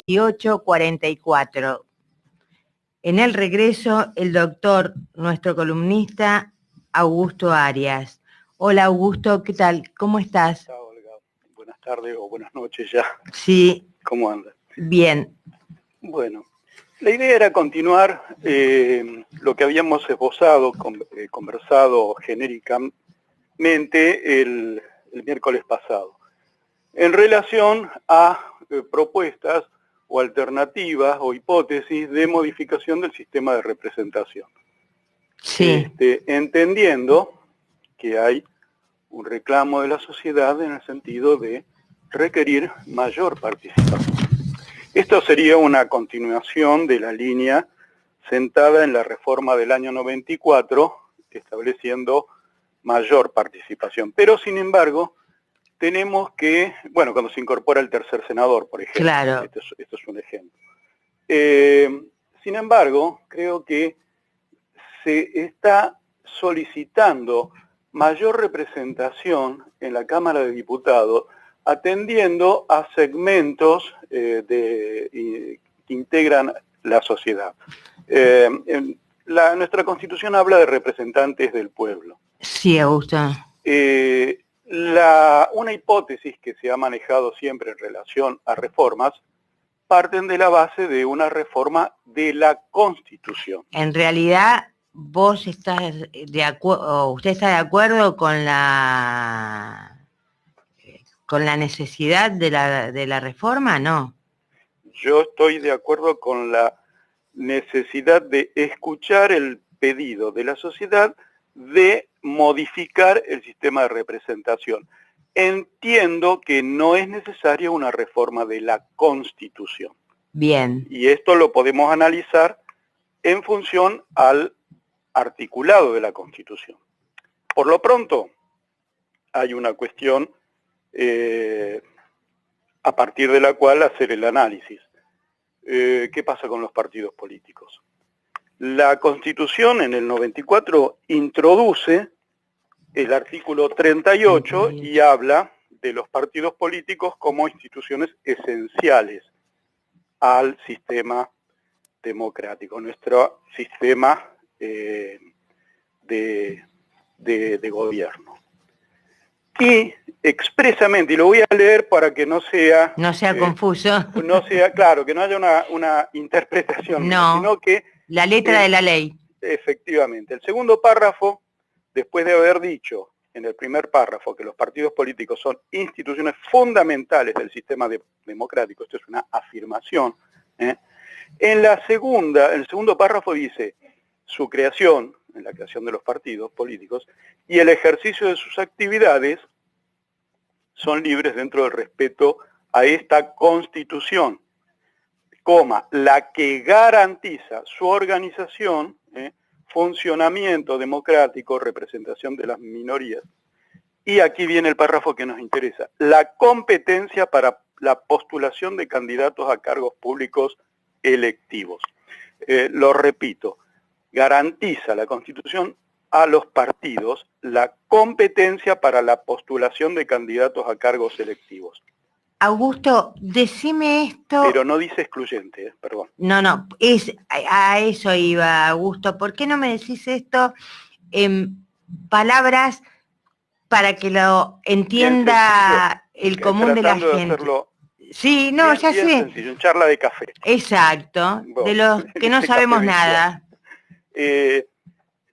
18:44. En el regreso, el doctor, nuestro columnista, Augusto Arias. Hola Augusto, ¿qué tal? ¿Cómo estás? Hola Olga, buenas tardes o buenas noches ya. Sí. ¿Cómo andas? Bien. Bueno, la idea era continuar lo que habíamos esbozado, conversado genéricamente el miércoles pasado, en relación a propuestas o alternativas o hipótesis de modificación del sistema de representación. Sí. Entendiendo que hay un reclamo de la sociedad en el sentido de requerir mayor participación. Esto sería una continuación de la línea sentada en la reforma del año 94, estableciendo mayor participación. Pero, sin embargo, tenemos que, bueno, cuando se incorpora el tercer senador, por ejemplo. Claro. Esto es un ejemplo. Sin embargo, creo que se está solicitando mayor representación en la Cámara de Diputados, atendiendo a segmentos que integran la sociedad. Nuestra Constitución habla de representantes del pueblo. Sí, Augusto. Una hipótesis que se ha manejado siempre en relación a reformas parten de la base de una reforma de la Constitución. En realidad, vos estás de acuerdo, usted está de acuerdo con la necesidad de la reforma, ¿no? Yo estoy de acuerdo con la necesidad de escuchar el pedido de la sociedad de modificar el sistema de representación. Entiendo que no es necesaria una reforma de la Constitución. Bien. Y esto lo podemos analizar en función al articulado de la Constitución. Por lo pronto, hay una cuestión a partir de la cual hacer el análisis. ¿Qué pasa con los partidos políticos? La Constitución en el 94 introduce el artículo 38 y habla de los partidos políticos como instituciones esenciales al sistema democrático, nuestro sistema de gobierno. Y expresamente, y lo voy a leer para que no sea... No sea confuso. No sea, claro, que no haya una interpretación, no, sino que... La letra de la ley. Efectivamente. El segundo párrafo, después de haber dicho en el primer párrafo que los partidos políticos son instituciones fundamentales del sistema democrático, esto es una afirmación, en el segundo párrafo dice, su creación, en la creación de los partidos políticos, y el ejercicio de sus actividades son libres dentro del respeto a esta Constitución, la que garantiza su organización, funcionamiento democrático, representación de las minorías. Y aquí viene el párrafo que nos interesa. La competencia para la postulación de candidatos a cargos públicos electivos. Lo repito, garantiza la Constitución a los partidos la competencia para la postulación de candidatos a cargos electivos. Augusto, decime esto... Pero no dice excluyente, perdón. No, a eso iba, Augusto. ¿Por qué no me decís esto en palabras para que lo entienda el común de la gente? De hacerlo sí, no, bien, ya bien sé. Sencillo, en charla de café. Exacto, bueno, de los que no sabemos nada.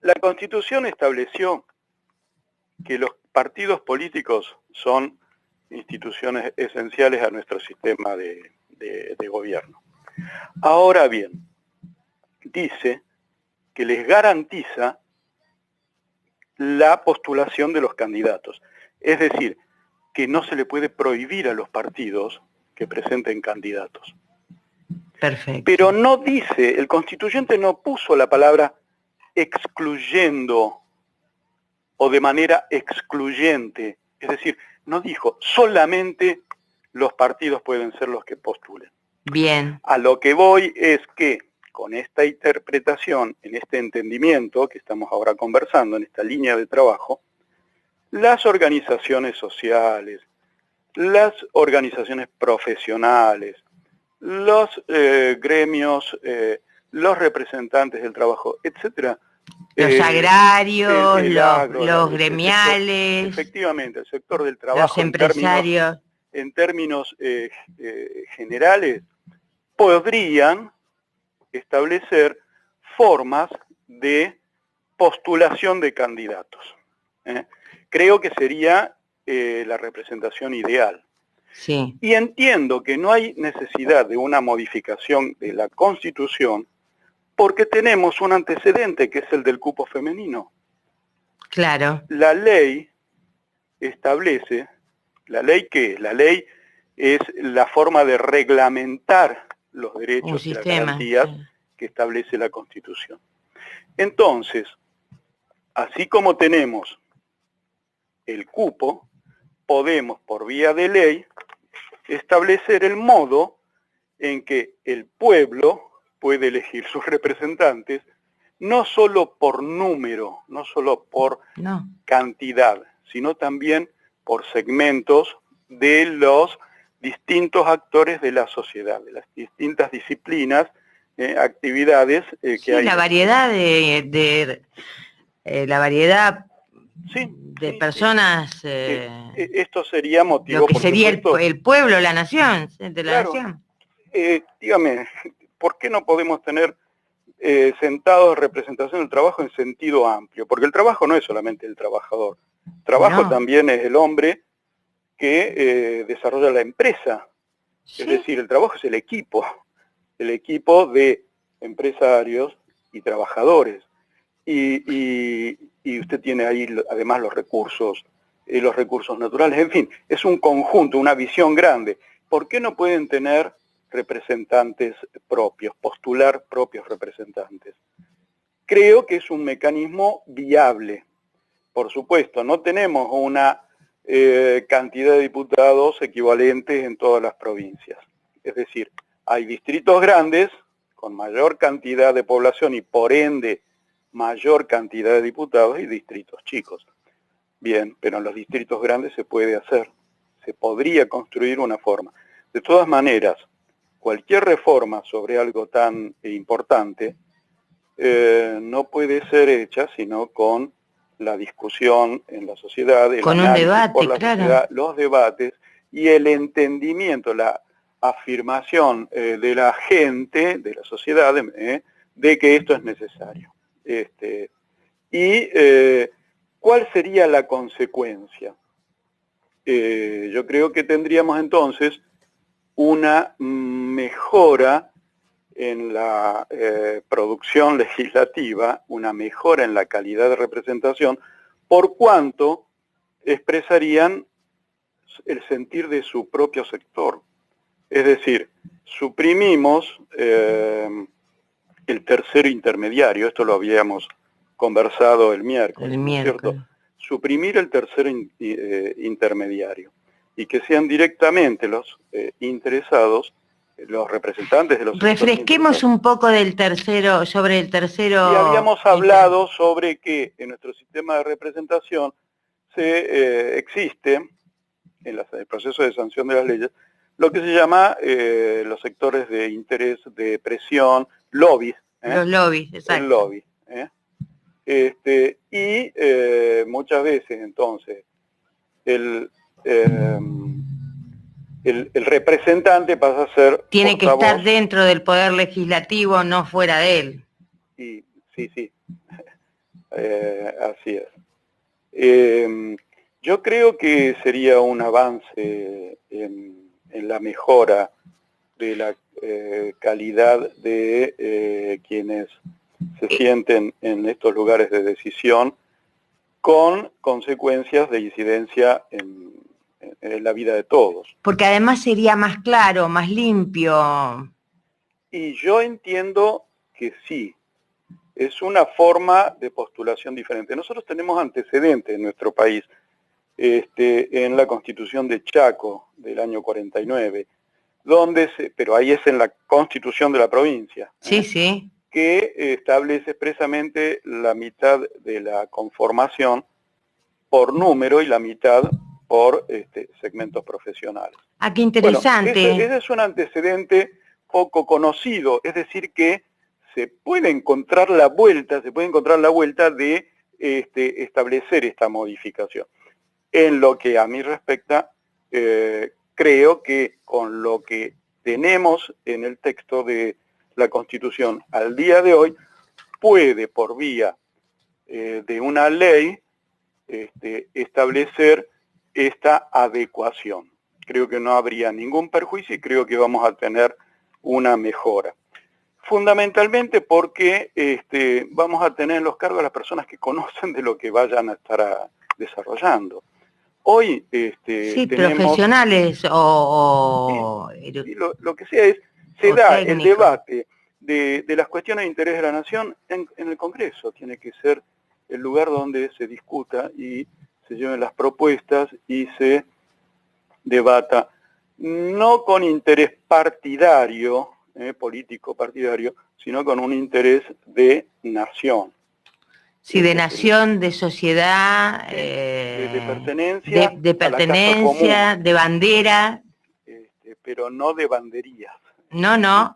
La Constitución estableció que los partidos políticos son instituciones esenciales a nuestro sistema de gobierno. Ahora bien, dice que les garantiza la postulación de los candidatos. Es decir, que no se le puede prohibir a los partidos que presenten candidatos. Perfecto. Pero no dice, el constituyente no puso la palabra excluyendo o de manera excluyente. Es decir, no dijo, solamente los partidos pueden ser los que postulen. Bien. A lo que voy es que con esta interpretación, en este entendimiento que estamos ahora conversando, en esta línea de trabajo, las organizaciones sociales, las organizaciones profesionales, los gremios, los representantes del trabajo, etcétera. Los agrarios, el agro, los gremiales, efectivamente, el sector del trabajo, los empresarios. En términos generales, podrían establecer formas de postulación de candidatos. Creo que sería la representación ideal. Sí. Y entiendo que no hay necesidad de una modificación de la Constitución porque tenemos un antecedente que es el del cupo femenino. Claro. La ley establece, ¿la ley qué es? La ley es la forma de reglamentar los derechos y las garantías que establece la Constitución. Entonces, así como tenemos el cupo, podemos por vía de ley establecer el modo en que el pueblo puede elegir sus representantes, no solo por número, no solo por cantidad, sino también por segmentos de los distintos actores de la sociedad, de las distintas disciplinas, actividades que hay. La variedad la variedad de personas. Esto sería motivo, lo que sería el pueblo, la nación, de la nación. Dígame, ¿por qué no podemos tener sentados representación del trabajo en sentido amplio? Porque el trabajo no es solamente el trabajador. El trabajo también es el hombre que desarrolla la empresa. Es decir, el trabajo es el equipo de empresarios y trabajadores. Y usted tiene ahí además los recursos naturales, en fin, es un conjunto, una visión grande. ¿Por qué no pueden tener representantes propios, postular propios representantes? Creo que es un mecanismo viable. Por supuesto, no tenemos una cantidad de diputados equivalentes en todas las provincias. Es decir, hay distritos grandes con mayor cantidad de población y por ende mayor cantidad de diputados y distritos chicos. Bien, pero en los distritos grandes se puede hacer, se podría construir una forma. De todas maneras, cualquier reforma sobre algo tan importante no puede ser hecha sino con la discusión en la sociedad, el análisis por la sociedad, los debates y el entendimiento, la afirmación de la gente, de la sociedad, de que esto es necesario. ¿Cuál sería la consecuencia? Yo creo que tendríamos entonces una mejora en la producción legislativa, una mejora en la calidad de representación, por cuanto expresarían el sentir de su propio sector. Es decir, suprimimos el tercero intermediario, esto lo habíamos conversado el miércoles, ¿no es cierto? Suprimir el tercero intermediario y que sean directamente los interesados, los representantes de los... Refresquemos un poco del tercero, sobre el tercero... Y habíamos hablado sobre que en nuestro sistema de representación existe, en el proceso de sanción de las leyes, lo que se llama los sectores de interés, de presión, lobbies. Los lobbies, exacto. El lobby. Muchas veces, entonces, el representante pasa a ser... Tiene que estar dentro del poder legislativo, no fuera de él. Sí, así es. Yo creo que sería un avance en la mejora de la calidad de quienes se sienten en estos lugares de decisión, con consecuencias de incidencia en la vida de todos. Porque además sería más claro, más limpio. Y yo entiendo que sí, es una forma de postulación diferente. Nosotros tenemos antecedentes en nuestro país, en la Constitución de Chaco del año 49, pero ahí es en la Constitución de la provincia. Sí. Que establece expresamente la mitad de la conformación por número y la mitad por segmentos profesionales. Ah, qué interesante. Bueno, ese es un antecedente poco conocido, es decir que se puede encontrar la vuelta de establecer esta modificación. En lo que a mí respecta, creo que con lo que tenemos en el texto de la Constitución al día de hoy, puede por vía de una ley establecer esta adecuación. Creo que no habría ningún perjuicio y creo que vamos a tener una mejora. Fundamentalmente porque vamos a tener en los cargos a las personas que conocen de lo que vayan a estar desarrollando. Hoy sí, tenemos, profesionales o y lo que sea es, se da técnico. El debate de las cuestiones de interés de la nación en el Congreso. Tiene que ser el lugar donde se discuta y se lleven las propuestas y se debata, no con interés partidario, político partidario, sino con un interés de nación. Sí, de nación, de sociedad, de pertenencia, de pertenencia, de bandera. Pero no de banderías. No,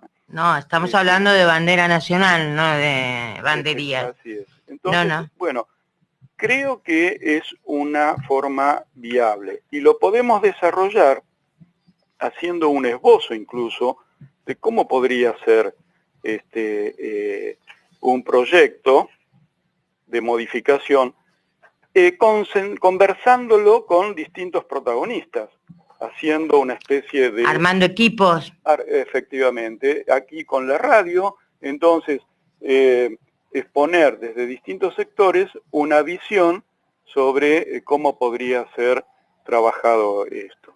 estamos hablando de bandera nacional, no de banderías. Así es. Entonces, bueno, creo que es una forma viable y lo podemos desarrollar haciendo un esbozo incluso de cómo podría ser un proyecto de modificación, conversándolo con distintos protagonistas, haciendo una especie de... Armando equipos. Efectivamente, aquí con la radio, entonces exponer desde distintos sectores una visión sobre cómo podría ser trabajado esto.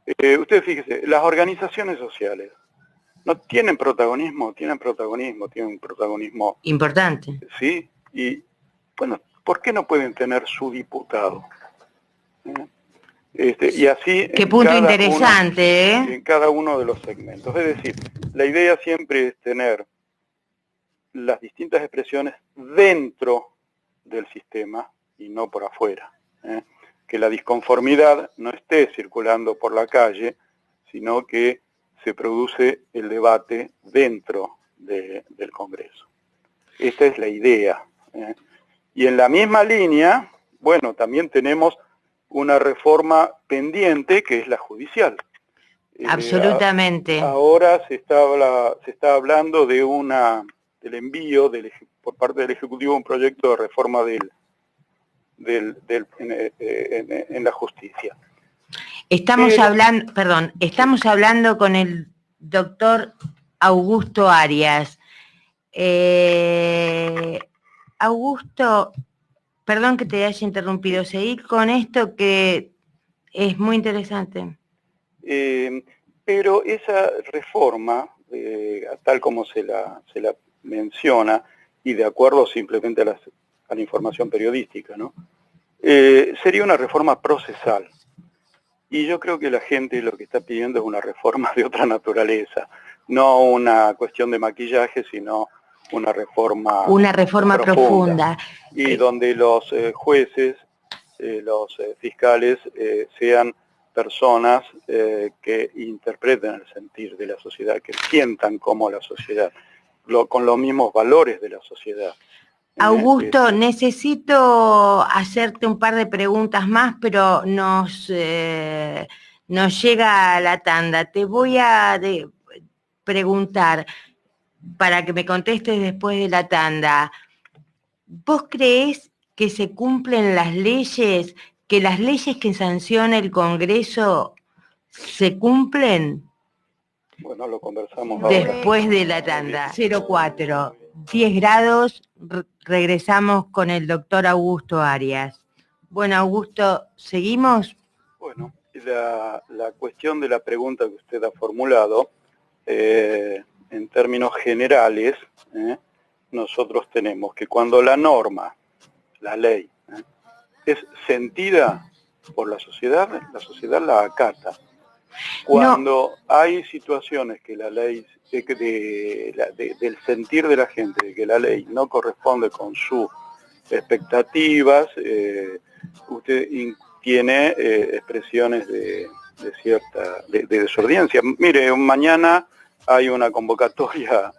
Usted fíjese, las organizaciones sociales no tienen protagonismo, tienen un protagonismo importante. Sí, y bueno, ¿por qué no pueden tener su diputado? Y así qué punto interesante, en cada uno de los segmentos. Es decir, la idea siempre es tener las distintas expresiones dentro del sistema y no por afuera. Que la disconformidad no esté circulando por la calle, sino que se produce el debate dentro del Congreso. Esta es la idea. Y en la misma línea, bueno, también tenemos una reforma pendiente que es la judicial. Absolutamente. Ahora se está hablando de del envío por parte del Ejecutivo un proyecto de reforma en la justicia. Estamos hablando con el doctor Augusto Arias. Augusto, perdón que te haya interrumpido, seguir con esto que es muy interesante. Pero esa reforma, tal como se la menciona, y de acuerdo simplemente a la información periodística, ¿no? Sería una reforma procesal. Y yo creo que la gente lo que está pidiendo es una reforma de otra naturaleza, no una cuestión de maquillaje, sino una reforma profunda. Y donde los jueces, los fiscales sean personas que interpreten el sentir de la sociedad, que sientan como la sociedad, con los mismos valores de la sociedad. Augusto, necesito hacerte un par de preguntas más, pero nos llega la tanda. Te voy a preguntar, para que me contestes después de la tanda, ¿vos creés que se cumplen las leyes, que las leyes que sanciona el Congreso se cumplen? Bueno, lo conversamos después de la tanda. 04, 10 grados, regresamos con el doctor Augusto Arias. Bueno, Augusto, ¿seguimos? Bueno, la cuestión de la pregunta que usted ha formulado, en términos generales, nosotros tenemos que cuando la norma, la ley, es sentida por la sociedad la acata. Cuando hay situaciones que la ley, del sentir de la gente, de que la ley no corresponde con sus expectativas, usted tiene expresiones de cierta desobediencia. Mire, mañana hay una convocatoria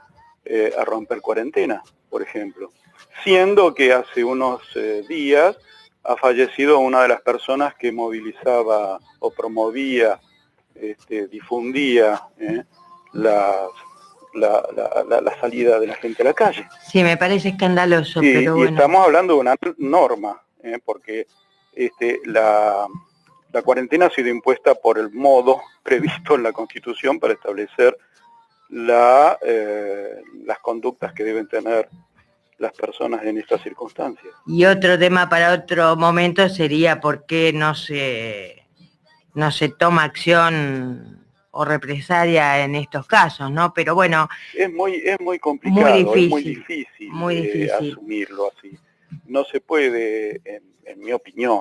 a romper cuarentena, por ejemplo. Siendo que hace unos días ha fallecido una de las personas que movilizaba o promovía, difundía la salida de la gente a la calle. Sí, me parece escandaloso, pero bueno. Y estamos hablando de una norma, porque la cuarentena ha sido impuesta por el modo previsto en la Constitución para establecer las conductas que deben tener las personas en estas circunstancias. Y otro tema para otro momento sería por qué no se toma acción o represalia en estos casos, ¿no? Pero bueno, es muy complicado, muy difícil asumirlo así. No se puede, en mi opinión,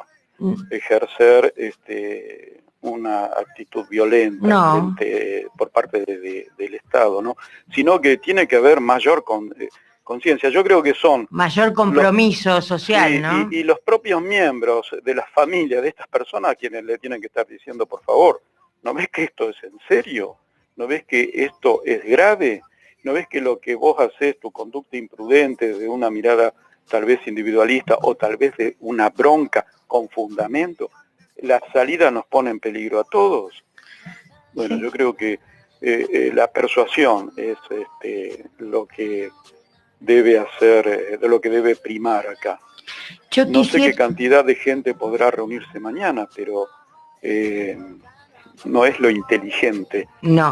ejercer una actitud violenta por parte del Estado, ¿no? Sino que tiene que haber mayor conciencia. Yo creo que son mayor compromiso social, ¿no? Y los propios miembros de las familias de estas personas quienes le tienen que estar diciendo, por favor, ¿no ves que esto es en serio? ¿No ves que esto es grave? ¿No ves que lo que vos haces, tu conducta imprudente, de una mirada tal vez individualista o tal vez de una bronca con fundamento, la salida nos pone en peligro a todos? Bueno, sí. Yo creo que la persuasión es lo que debe hacer, de lo que debe primar acá. No sé qué cantidad de gente podrá reunirse mañana, pero no es lo inteligente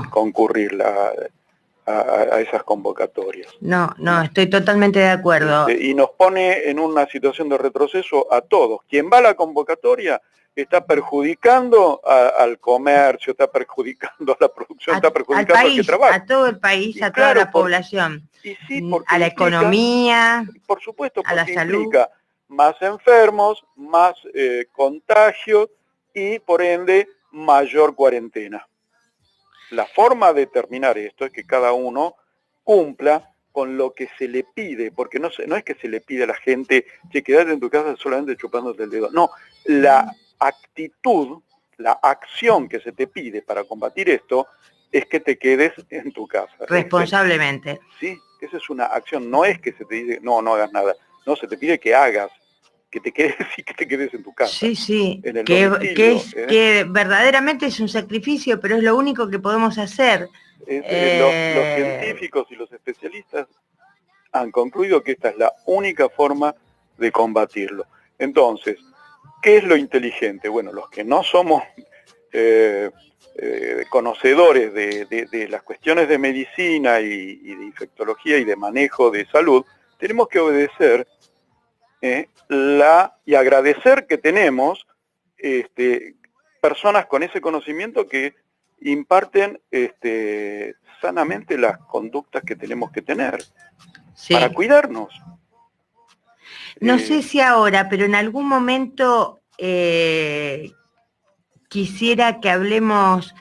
concurrir a esas convocatorias. No, estoy totalmente de acuerdo. Y nos pone en una situación de retroceso a todos. Quien va a la convocatoria está perjudicando al comercio, está perjudicando a la producción, está perjudicando al que trabaja. A todo el país, a toda la población. Y sí, a la economía, por supuesto, porque a la salud. Implica más enfermos, más contagios y por ende mayor cuarentena. La forma de terminar esto es que cada uno cumpla con lo que se le pide, porque no es que se le pide a la gente que quedate en tu casa solamente chupándote el dedo. No, la actitud, la acción que se te pide para combatir esto es que te quedes en tu casa. Responsablemente. Sí, esa es una acción, no es que se te dice no hagas nada, no, se te pide que hagas, que te quedes y que te quedes en tu casa. Sí, que verdaderamente es un sacrificio, pero es lo único que podemos hacer. Los científicos y los especialistas han concluido que esta es la única forma de combatirlo. Entonces, ¿qué es lo inteligente? Bueno, los que no somos conocedores de las cuestiones de medicina y de infectología y de manejo de salud, tenemos que obedecer y agradecer que tenemos personas con ese conocimiento que imparten sanamente las conductas que tenemos que tener para cuidarnos. No sé si ahora, pero en algún momento quisiera que hablemos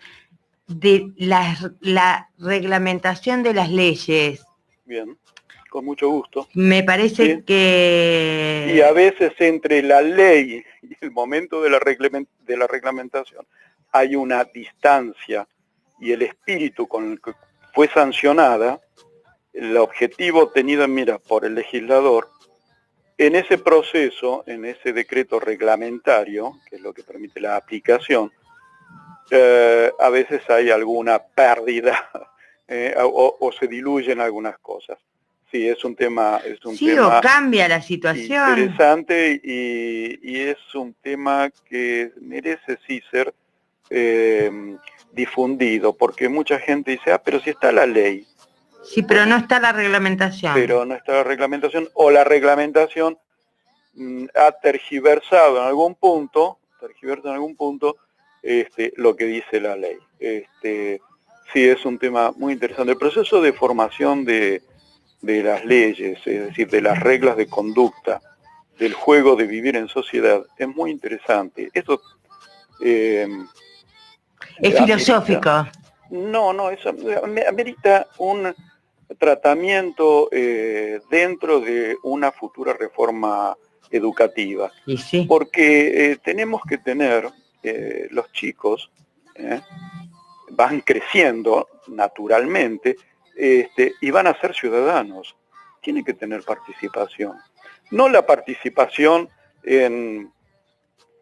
de la reglamentación de las leyes. Bien, con mucho gusto. Me parece que... Y a veces entre la ley y el momento de la reglamentación hay una distancia y el espíritu con el que fue sancionada, el objetivo tenido en mira por el legislador, en ese proceso, en ese decreto reglamentario, que es lo que permite la aplicación, a veces hay alguna pérdida o se diluyen algunas cosas. Sí, es un tema... o cambia la situación. Interesante y es un tema que merece sí ser difundido, porque mucha gente dice, pero si está la ley. Sí, pero no está la reglamentación. Pero no está la reglamentación, o la reglamentación ha tergiversado en algún punto, lo que dice la ley. Sí, es un tema muy interesante. El proceso de formación de las leyes, es decir, de las reglas de conducta, del juego de vivir en sociedad, es muy interesante. Esto es filosófico. No, eso amerita un tratamiento dentro de una futura reforma educativa. Y sí. Porque tenemos que tener los chicos van creciendo naturalmente y van a ser ciudadanos. Tienen que tener participación. No la participación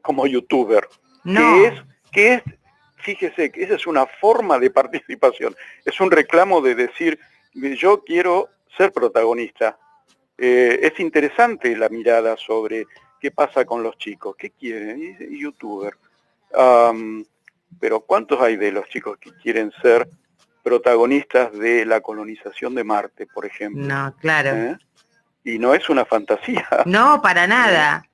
como youtuber, no. que es, fíjese, que esa es una forma de participación. Es un reclamo de decir, yo quiero ser protagonista. Es interesante la mirada sobre qué pasa con los chicos. ¿Qué quieren? Youtuber. Pero ¿cuántos hay de los chicos que quieren ser protagonistas de la colonización de Marte, por ejemplo? No, claro. Y no es una fantasía. No, para nada.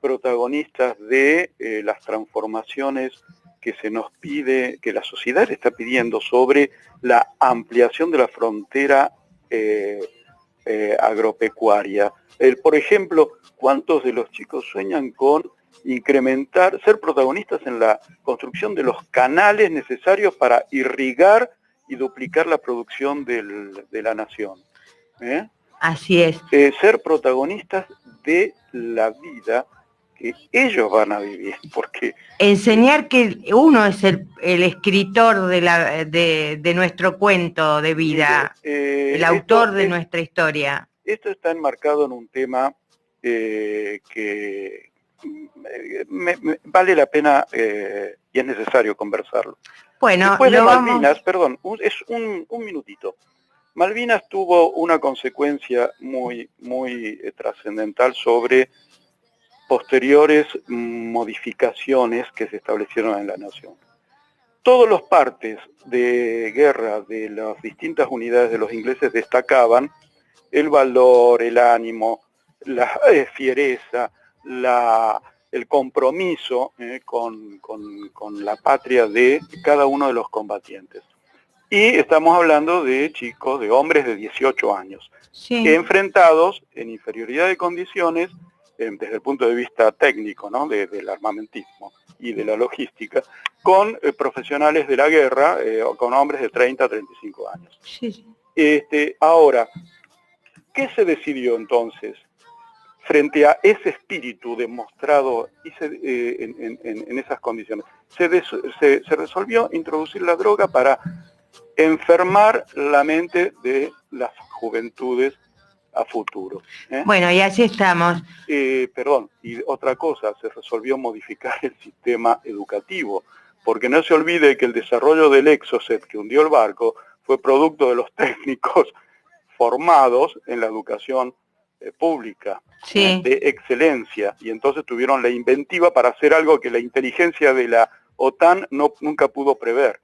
Protagonistas de las transformaciones que se nos pide, que la sociedad está pidiendo sobre la ampliación de la frontera agropecuaria. Por ejemplo, ¿cuántos de los chicos sueñan con incrementar, ser protagonistas en la construcción de los canales necesarios para irrigar y duplicar la producción de la nación? Así es. Ser protagonistas de la vida que ellos van a vivir, porque enseñar que uno es el escritor de nuestro cuento de vida, el autor de nuestra historia. Esto está enmarcado en un tema que vale la pena y es necesario conversarlo. Bueno, después de Malvinas, perdón, es un minutito. Malvinas tuvo una consecuencia muy trascendental sobre posteriores modificaciones que se establecieron en la nación. Todos los partes de guerra de las distintas unidades de los ingleses destacaban el valor, el ánimo, la fiereza, el compromiso con la patria de cada uno de los combatientes. Y estamos hablando de chicos, de hombres de 18 años, sí, enfrentados en inferioridad de condiciones desde el punto de vista técnico, ¿no? del armamentismo y de la logística, con profesionales de la guerra, con hombres de 30 a 35 años. Sí. Ahora, ¿qué se decidió entonces frente a ese espíritu demostrado en esas condiciones? Se resolvió introducir la droga para enfermar la mente de las juventudes a futuro. Bueno, y así estamos. Perdón, y otra cosa, se resolvió modificar el sistema educativo, porque no se olvide que el desarrollo del Exocet que hundió el barco fue producto de los técnicos formados en la educación pública, sí, de excelencia, y entonces tuvieron la inventiva para hacer algo que la inteligencia de la OTAN nunca pudo prever.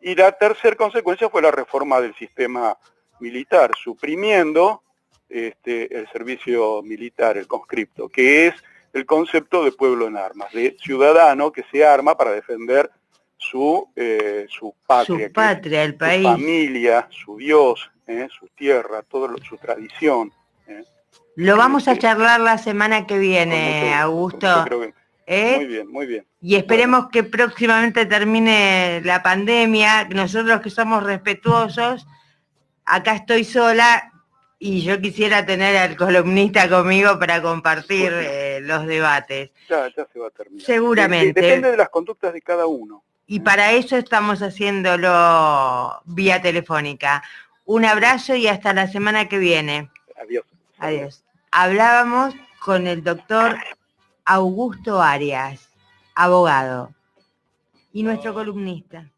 Y la tercera consecuencia fue la reforma del sistema militar, suprimiendo el servicio militar, el conscripto, que es el concepto de pueblo en armas, de ciudadano que se arma para defender su patria, el país, su familia, su Dios, su tierra, su tradición. Lo vamos a charlar la semana que viene, Augusto. Yo creo que muy bien, muy bien. Y esperemos que próximamente termine la pandemia. Nosotros que somos respetuosos, acá estoy sola y yo quisiera tener al columnista conmigo para compartir los debates. Ya se va a terminar. Seguramente. Depende de las conductas de cada uno. Y para eso estamos haciéndolo vía telefónica. Un abrazo y hasta la semana que viene. Adiós. Adiós. Hablábamos con el doctor Augusto Arias, abogado, y nuestro columnista.